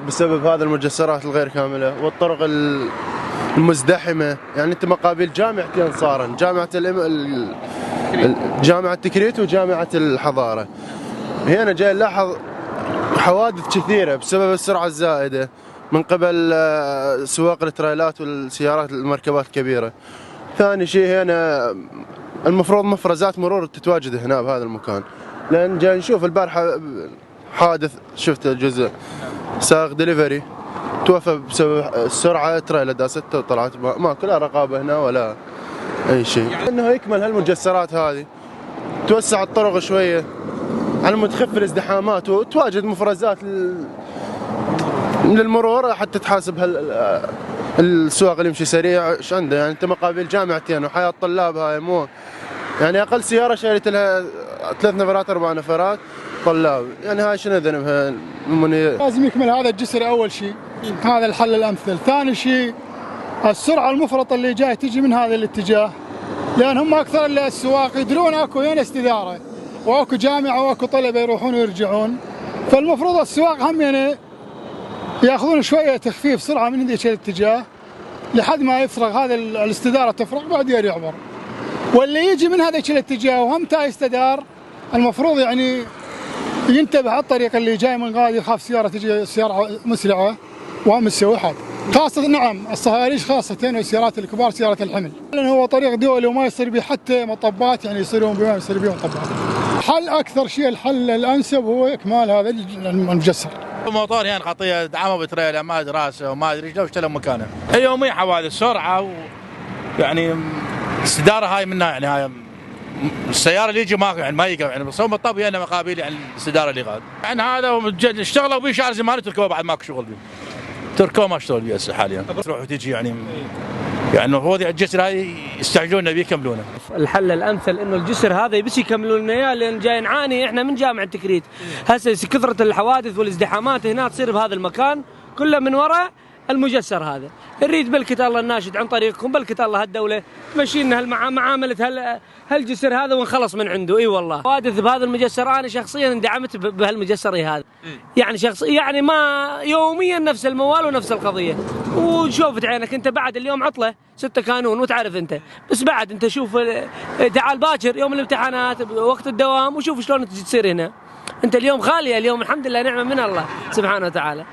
بسبب هذا المجسرات الغير كاملة والطرق المزدحمة. يعني أنت مقابل جامعتين صارن، جامعة تكريت وجامعة الحضارة. هنا جاي نلاحظ حوادث كثيرة بسبب السرعة الزائدة من قبل سواق التريلات والسيارات المركبات الكبيرة. ثاني شيء هنا المفروض مفرزات مرور تتواجد هنا بهذا المكان، لأن جاي نشوف البارحة حادث، شفت جزء سائق دليفري توفى بسبب السرعة، تريلا داسته وطلعت، ماكو لا رقابة هنا ولا أي شيء. إنه يكمل هالمجسرات هذه، توسع الطرق شوية على مود تخف الازدحامات وتواجد مفرزات للمرور حتى تحاسب السواق اللي يمشي سريع ايش عنده. يعني انت مقابل جامعتين وحياة طلاب، هاي مو يعني اقل سيارة شريت لها 3 نفرات 4 نفرات طلاب، يعني هاي شنو ذنبها؟ لازم يكمل هذا الجسر اول شيء، هذا الحل الامثل. ثاني شيء السرعة المفرطة اللي جاي تجي من هذا الاتجاه، لان هم اكثر السواق يدرون اكو هنا استدارة واكو جامعة واكو طلبة يروحون ويرجعون، فالمفروض السواق هم يعني ياخذون شويه تخفيف سرعه من ذيك الاتجاه لحد ما يفرغ هذا الاستداره تفرغ بعدين يعبر. واللي يجي من هذاك الاتجاه وهم تا يستدار المفروض يعني ينتبه على الطريق اللي جاي من غادي، يخاف سياره تجي سياره مسرعه وهم تسوي حادث. خاصه نعم الصهاريج خاصه والسيارات الكبار سياره الحمل، لان هو طريق دولي وما يصير به حتى مطبات، يعني يصيرون بما يصير بهم مطبات. حل اكثر شيء الحل الانسب هو اكمال هذا المجسر. الموتور هنا خطيه دعمه بتريلا ما ادري راسه وما ادري ايش لو اشتلوا مكانه. يوميا حوادث سرعه يعني السداره هاي منها، يعني هاي السياره اللي يجي ما يقف، يعني بس هم الطب هنا مقابل يعني السداره اللي غاد. يعني هذا اشتغلوا به شهر زمان تركوه بعد ماكو شغل به. تركوه ما اشتغل به هسه حاليا. تروح وتجي يعني المفروض الجسر هاي يستعجلون به يكملونه. الحل الامثل انه الجسر هذا بس يكملون لنا اياه، لان جاي نعاني احنا من جامعه تكريت. هسه كثره الحوادث والازدحامات هنا تصير بهذا المكان كله من وراء المجسر هذا. نريد بلكت الله الناشد عن طريقكم، بلكت الله هالدوله تمشي لنا معامله هالجسر هذا ونخلص من عنده. اي والله حوادث بهذا المجسر، انا شخصيا اندعمت بهالمجسر هذا، يعني يعني ما يوميا نفس الموال ونفس القضيه. وشوفت عينك انت بعد اليوم عطله 6 كانون وتعرف انت، بس بعد انت شوف تعال باكر يوم الامتحانات وقت الدوام وشوف شلون تجي تصير هنا. انت اليوم خاليه، اليوم الحمد لله نعمه من الله سبحانه وتعالى.